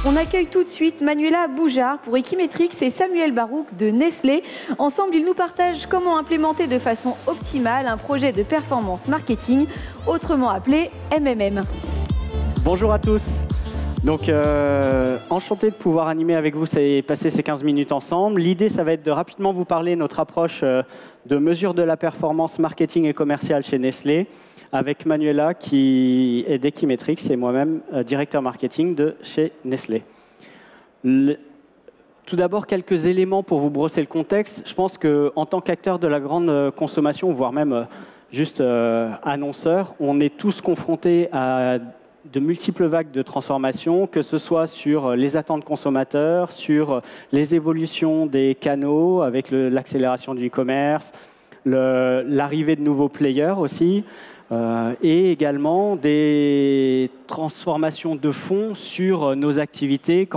On accueille tout de suite Manuela Boujard pour Equimetrix et Samuel Barouk de Nestlé. Ensemble, ils nous partagent comment implémenter de façon optimale un projet de performance marketing, autrement appelé MMM. Bonjour à tous. Donc, enchanté de pouvoir animer avec vous et passer ces 15 minutes ensemble. L'idée, ça va être de rapidement vous parler de notre approche de mesure de la performance marketing et commerciale chez Nestlé, avec Manuela qui est d'Equimetrix et moi-même directeur marketing de chez Nestlé. Tout d'abord, quelques éléments pour vous brosser le contexte. Je pense qu'en tant qu'acteur de la grande consommation, voire même juste annonceur, on est tous confrontés à de multiples vagues de transformation, que ce soit sur les attentes consommateurs, sur les évolutions des canaux avec l'accélération du e-commerce, l'arrivée de nouveaux players aussi, et également des transformations de fond sur nos activités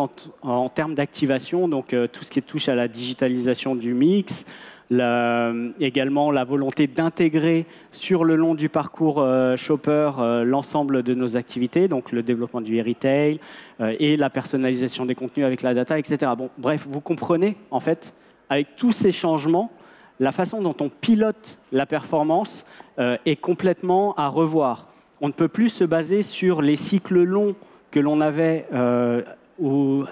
en termes d'activation, donc tout ce qui touche à la digitalisation du mix, également la volonté d'intégrer sur le long du parcours shopper l'ensemble de nos activités, donc le développement du e-retail et la personnalisation des contenus avec la data, etc. Bon, bref, vous comprenez, en fait, avec tous ces changements, la façon dont on pilote la performance est complètement à revoir. On ne peut plus se baser sur les cycles longs que l'on avait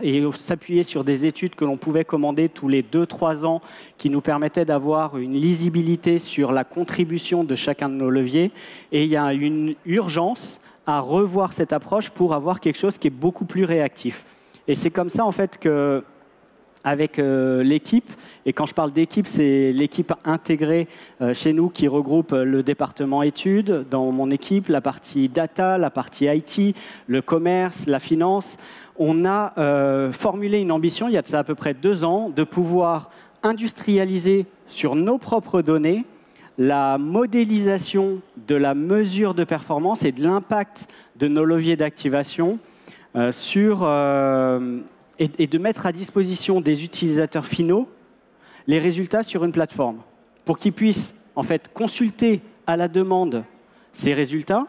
et s'appuyer sur des études que l'on pouvait commander tous les 2-3 ans qui nous permettaient d'avoir une lisibilité sur la contribution de chacun de nos leviers. Et il y a une urgence à revoir cette approche pour avoir quelque chose qui est beaucoup plus réactif. Et c'est comme ça, en fait, que avec l'équipe, et quand je parle d'équipe, c'est l'équipe intégrée chez nous qui regroupe le département études, dans mon équipe, la partie data, la partie IT, le commerce, la finance. On a formulé une ambition, il y a de ça à peu près 2 ans, de pouvoir industrialiser sur nos propres données la modélisation de la mesure de performance et de l'impact de nos leviers d'activation et de mettre à disposition des utilisateurs finaux les résultats sur une plateforme pour qu'ils puissent en fait consulter à la demande ces résultats,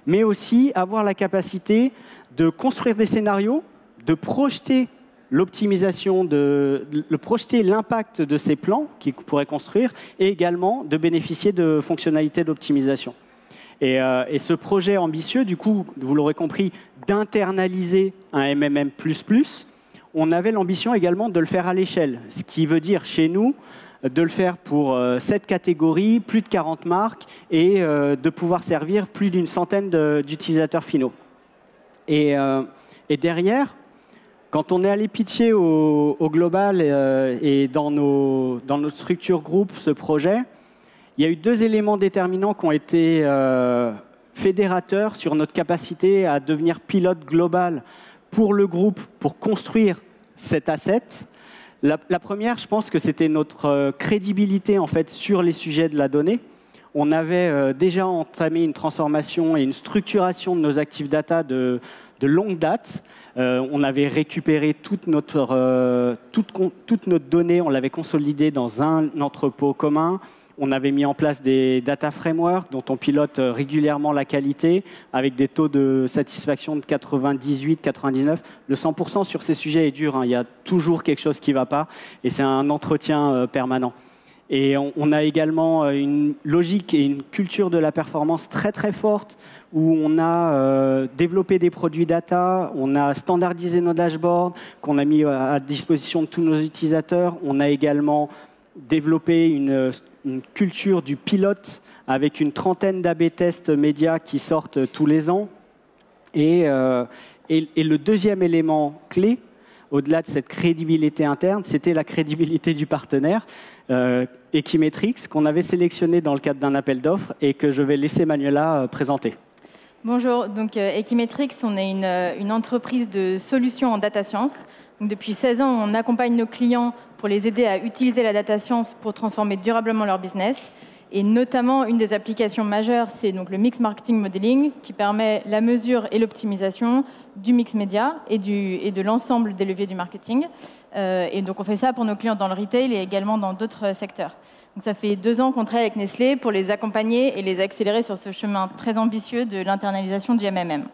mais aussi avoir la capacité de construire des scénarios, de projeter l'optimisation, de projeter l'impact de ces plans qu'ils pourraient construire et également de bénéficier de fonctionnalités d'optimisation. Et ce projet ambitieux, du coup, vous l'aurez compris, d'internaliser un MMM++, on avait l'ambition également de le faire à l'échelle, ce qui veut dire chez nous de le faire pour 7 catégories, plus de 40 marques et de pouvoir servir plus d'une centaine d'utilisateurs finaux. Et derrière, quand on est allé pitcher au global et dans notre structure groupe ce projet, il y a eu 2 éléments déterminants qui ont été fédérateurs sur notre capacité à devenir pilote global pour le groupe, pour construire cet asset. La première, je pense que c'était notre crédibilité en fait, sur les sujets de la donnée. On avait déjà entamé une transformation et une structuration de nos actifs data de longue date. On avait récupéré toute notre donnée, on l'avait consolidée dans un entrepôt commun. On avait mis en place des data frameworks dont on pilote régulièrement la qualité avec des taux de satisfaction de 98, 99. Le 100% sur ces sujets est dur, hein. Il y a toujours quelque chose qui ne va pas et c'est un entretien permanent. Et on a également une logique et une culture de la performance très très forte où on a développé des produits data, on a standardisé nos dashboards qu'on a mis à disposition de tous nos utilisateurs. On a également développé une culture du pilote avec une trentaine d'AB tests médias qui sortent tous les ans. Et le deuxième élément clé, au-delà de cette crédibilité interne, c'était la crédibilité du partenaire, Equimetrix, qu'on avait sélectionné dans le cadre d'un appel d'offres et que je vais laisser Manuela présenter. Bonjour, donc Equimetrix, on est une entreprise de solutions en data science. Donc, depuis 16 ans, on accompagne nos clients pour les aider à utiliser la data science pour transformer durablement leur business. Et notamment, une des applications majeures, c'est donc le Mix Marketing Modeling, qui permet la mesure et l'optimisation du mix média et de l'ensemble des leviers du marketing. Et donc, on fait ça pour nos clients dans le retail et également dans d'autres secteurs. Donc, ça fait 2 ans qu'on travaille avec Nestlé pour les accompagner et les accélérer sur ce chemin très ambitieux de l'internalisation du MMM.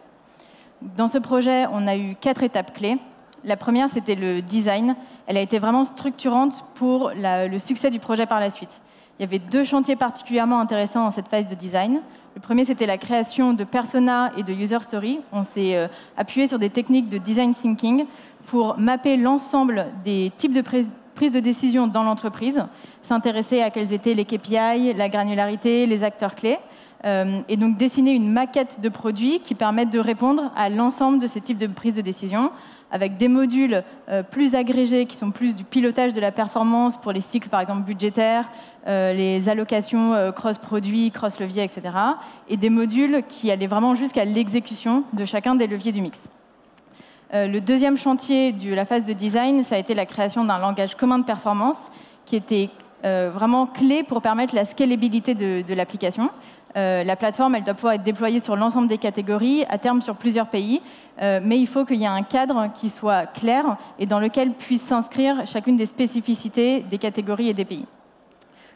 Dans ce projet, on a eu 4 étapes clés. La première, c'était le design. Elle a été vraiment structurante pour le succès du projet par la suite. Il y avait 2 chantiers particulièrement intéressants dans cette phase de design. Le premier, c'était la création de personas et de user stories. On s'est appuyé sur des techniques de design thinking pour mapper l'ensemble des types de prise de décision dans l'entreprise, s'intéresser à quels étaient les KPI, la granularité, les acteurs clés, et donc dessiner une maquette de produits qui permettent de répondre à l'ensemble de ces types de prise de décision, avec des modules plus agrégés qui sont plus du pilotage de la performance pour les cycles, par exemple, budgétaires, les allocations cross-produits, cross-leviers, etc. Et des modules qui allaient vraiment jusqu'à l'exécution de chacun des leviers du mix. Le deuxième chantier de la phase de design, ça a été la création d'un langage commun de performance qui était vraiment clé pour permettre la scalabilité de l'application. La plateforme, elle doit pouvoir être déployée sur l'ensemble des catégories, à terme sur plusieurs pays, mais il faut qu'il y ait un cadre qui soit clair et dans lequel puisse s'inscrire chacune des spécificités des catégories et des pays.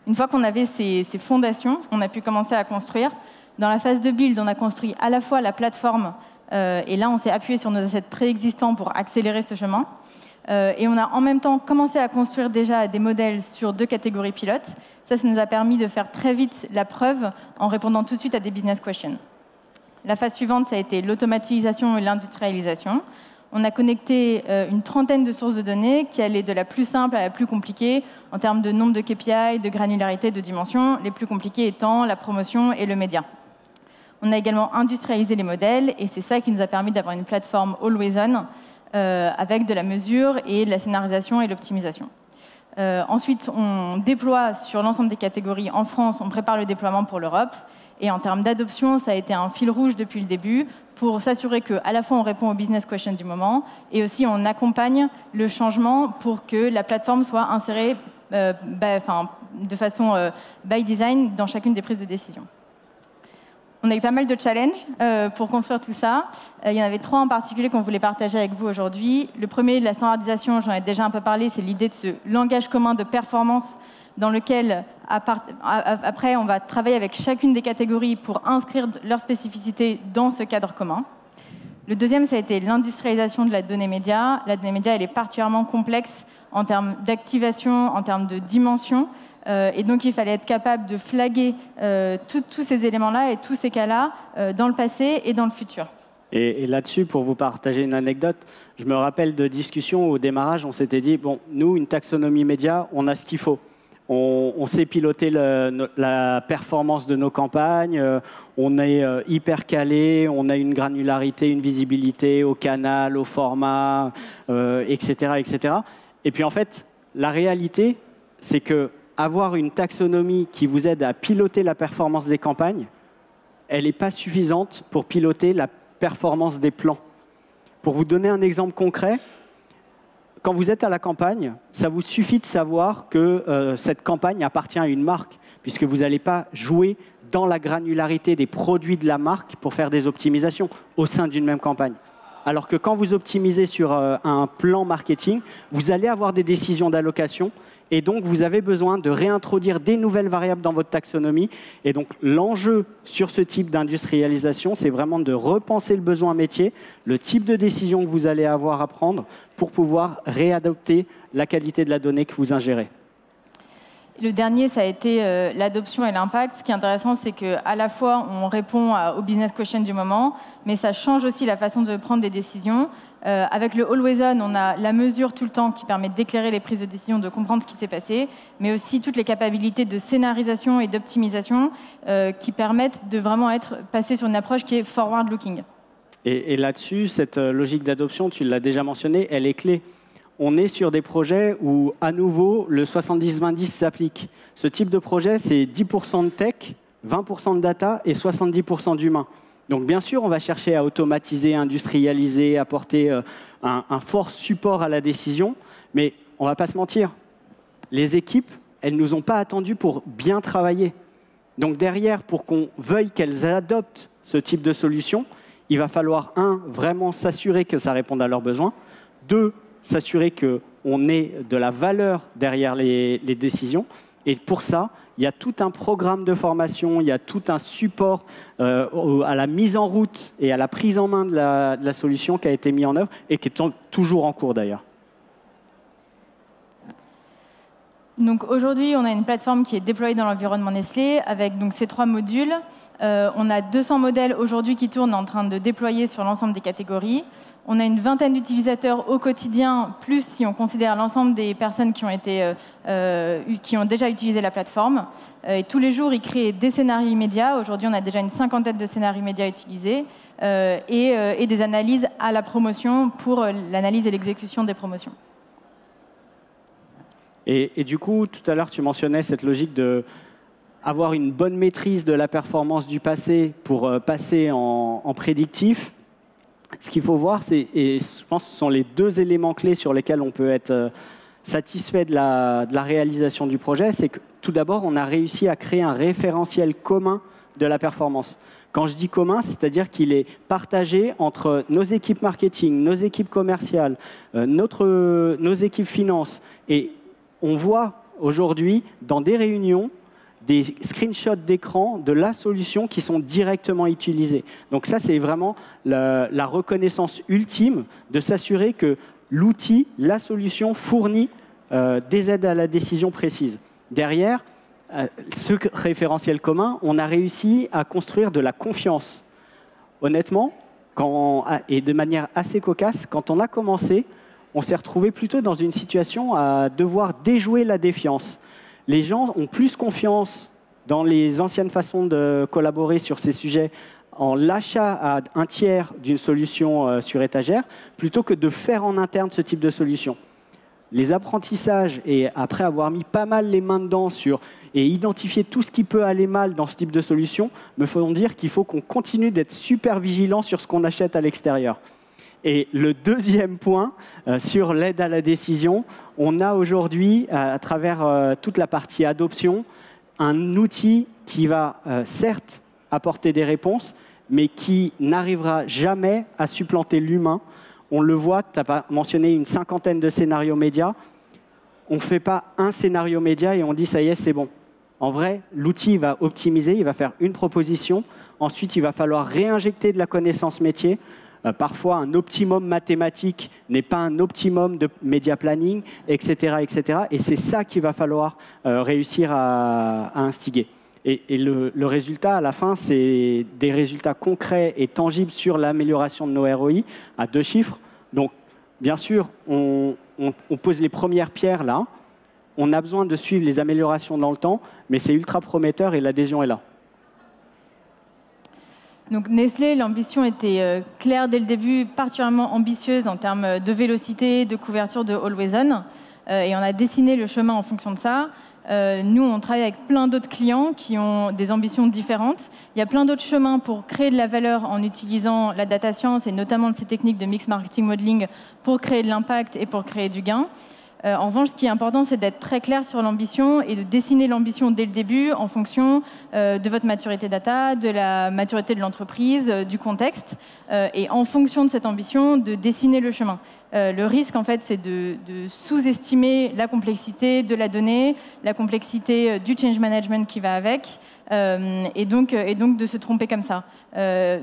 Une fois qu'on avait ces fondations, on a pu commencer à construire. Dans la phase de build, on a construit à la fois la plateforme, et là on s'est appuyé sur nos assets préexistants pour accélérer ce chemin. Et on a en même temps commencé à construire déjà des modèles sur 2 catégories pilotes. Ça nous a permis de faire très vite la preuve en répondant tout de suite à des business questions. La phase suivante, ça a été l'automatisation et l'industrialisation. On a connecté une trentaine de sources de données qui allaient de la plus simple à la plus compliquée en termes de nombre de KPI, de granularité, de dimensions, les plus compliquées étant la promotion et le média. On a également industrialisé les modèles et c'est ça qui nous a permis d'avoir une plateforme always-on avec de la mesure et de la scénarisation et l'optimisation. Ensuite, on déploie sur l'ensemble des catégories en France, on prépare le déploiement pour l'Europe. Et en termes d'adoption, ça a été un fil rouge depuis le début pour s'assurer qu'à la fois on répond aux business questions du moment et aussi on accompagne le changement pour que la plateforme soit insérée de façon by design dans chacune des prises de décision. On a eu pas mal de challenges pour construire tout ça. Il y en avait 3 en particulier qu'on voulait partager avec vous aujourd'hui. Le premier, de la standardisation, j'en ai déjà un peu parlé, c'est l'idée de ce langage commun de performance dans lequel, après, on va travailler avec chacune des catégories pour inscrire leurs spécificités dans ce cadre commun. Le deuxième, ça a été l'industrialisation de la donnée média. La donnée média, elle est particulièrement complexe en termes d'activation, en termes de dimension. Et donc, il fallait être capable de flaguer tous ces éléments-là et tous ces cas-là dans le passé et dans le futur. Et là-dessus, pour vous partager une anecdote, je me rappelle de discussions au démarrage, on s'était dit, bon, nous, une taxonomie média, on a ce qu'il faut. On sait piloter la performance de nos campagnes, on est hyper calé, on a une granularité, une visibilité au canal, au format, etc., etc. Et puis en fait, la réalité, c'est que avoir une taxonomie qui vous aide à piloter la performance des campagnes, elle n'est pas suffisante pour piloter la performance des plans. Pour vous donner un exemple concret, quand vous êtes à la campagne, ça vous suffit de savoir que cette campagne appartient à une marque, puisque vous n'allez pas jouer dans la granularité des produits de la marque pour faire des optimisations au sein d'une même campagne. Alors que quand vous optimisez sur un plan marketing, vous allez avoir des décisions d'allocation et donc vous avez besoin de réintroduire des nouvelles variables dans votre taxonomie. Et donc l'enjeu sur ce type d'industrialisation, c'est vraiment de repenser le besoin métier, le type de décision que vous allez avoir à prendre pour pouvoir réadapter la qualité de la donnée que vous ingérez. Le dernier, ça a été l'adoption et l'impact. Ce qui est intéressant, c'est qu'à la fois, on répond aux business questions du moment, mais ça change aussi la façon de prendre des décisions. Avec le Always On, on a la mesure tout le temps qui permet d'éclairer les prises de décision, de comprendre ce qui s'est passé, mais aussi toutes les capacités de scénarisation et d'optimisation qui permettent de vraiment passer sur une approche qui est forward-looking. Et là-dessus, cette logique d'adoption, tu l'as déjà mentionné, elle est clé. On est sur des projets où, à nouveau, le 70-20-10 s'applique. Ce type de projet, c'est 10% de tech, 20% de data et 70% d'humain. Donc, bien sûr, on va chercher à automatiser, industrialiser, apporter un fort support à la décision, mais on ne va pas se mentir. Les équipes, elles ne nous ont pas attendus pour bien travailler. Donc, derrière, pour qu'on veuille qu'elles adoptent ce type de solution, il va falloir, 1, vraiment s'assurer que ça réponde à leurs besoins, 2, s'assurer qu'on ait de la valeur derrière les décisions. Et pour ça, il y a tout un programme de formation, il y a tout un support à la mise en route et à la prise en main de la solution qui a été mis en œuvre et qui est toujours en cours d'ailleurs. Donc aujourd'hui, on a une plateforme qui est déployée dans l'environnement Nestlé avec donc ces 3 modules. On a 200 modèles aujourd'hui qui tournent en train de déployer sur l'ensemble des catégories. On a une vingtaine d'utilisateurs au quotidien, plus si on considère l'ensemble des personnes qui ont déjà utilisé la plateforme. Et tous les jours, ils créent des scénarios immédiats. Aujourd'hui, on a déjà une 50aine de scénarios immédiats utilisés et des analyses à la promotion pour l'analyse et l'exécution des promotions. Et du coup, tout à l'heure, tu mentionnais cette logique d'avoir une bonne maîtrise de la performance du passé pour passer en prédictif. Ce qu'il faut voir, et je pense que ce sont les 2 éléments clés sur lesquels on peut être satisfait de la réalisation du projet, c'est que tout d'abord, on a réussi à créer un référentiel commun de la performance. Quand je dis commun, c'est-à-dire qu'il est partagé entre nos équipes marketing, nos équipes commerciales, nos équipes finances. Et on voit aujourd'hui dans des réunions des screenshots d'écran de la solution qui sont directement utilisés. Donc ça, c'est vraiment la reconnaissance ultime de s'assurer que l'outil, la solution fournit des aides à la décision précises. Derrière, ce référentiel commun, on a réussi à construire de la confiance. Honnêtement, et de manière assez cocasse, quand on a commencé, on s'est retrouvé plutôt dans une situation à devoir déjouer la défiance. Les gens ont plus confiance dans les anciennes façons de collaborer sur ces sujets en l'achat à un tiers d'une solution sur étagère, plutôt que de faire en interne ce type de solution. Les apprentissages, et après avoir mis pas mal les mains dedans et identifier tout ce qui peut aller mal dans ce type de solution, me font dire qu'il faut qu'on continue d'être super vigilant sur ce qu'on achète à l'extérieur. Et le deuxième point, sur l'aide à la décision, on a aujourd'hui, à travers toute la partie adoption, un outil qui va certes apporter des réponses, mais qui n'arrivera jamais à supplanter l'humain. On le voit, tu as mentionné une 50aine de scénarios médias. On ne fait pas un scénario média et on dit ça y est, c'est bon. En vrai, l'outil va optimiser, il va faire une proposition. Ensuite, il va falloir réinjecter de la connaissance métier. Parfois, un optimum mathématique n'est pas un optimum de média planning, etc., etc. Et c'est ça qu'il va falloir réussir à instiguer. Et le résultat, à la fin, c'est des résultats concrets et tangibles sur l'amélioration de nos ROI à 2 chiffres. Donc, bien sûr, on pose les premières pierres là. On a besoin de suivre les améliorations dans le temps, mais c'est ultra prometteur et l'adhésion est là. Donc Nestlé, l'ambition était claire dès le début, particulièrement ambitieuse en termes de vélocité, de couverture de Always On. Et on a dessiné le chemin en fonction de ça. Nous, on travaille avec plein d'autres clients qui ont des ambitions différentes. Il y a plein d'autres chemins pour créer de la valeur en utilisant la data science et notamment ces techniques de mix marketing modeling pour créer de l'impact et pour créer du gain. En revanche, ce qui est important, c'est d'être très clair sur l'ambition et de dessiner l'ambition dès le début en fonction de votre maturité data, de la maturité de l'entreprise, du contexte. Et en fonction de cette ambition, de dessiner le chemin. Le risque, en fait, c'est de sous-estimer la complexité de la donnée, la complexité du change management qui va avec, et donc de se tromper comme ça.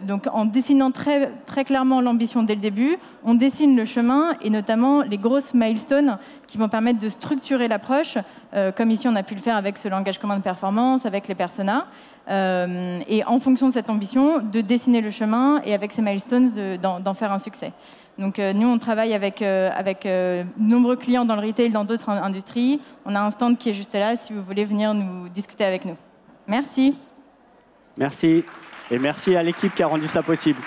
Donc, en dessinant très, très clairement l'ambition dès le début, on dessine le chemin et notamment les grosses milestones qui vont permettre de structurer l'approche, comme ici on a pu le faire avec ce langage commun de performance, avec les personas. Et en fonction de cette ambition, de dessiner le chemin et avec ces milestones, d'en faire un succès. Donc nous, on travaille avec nombreux clients dans le retail, dans d'autres industries. On a un stand qui est juste là si vous voulez venir nous discuter avec nous. Merci. Merci. Et merci à l'équipe qui a rendu ça possible.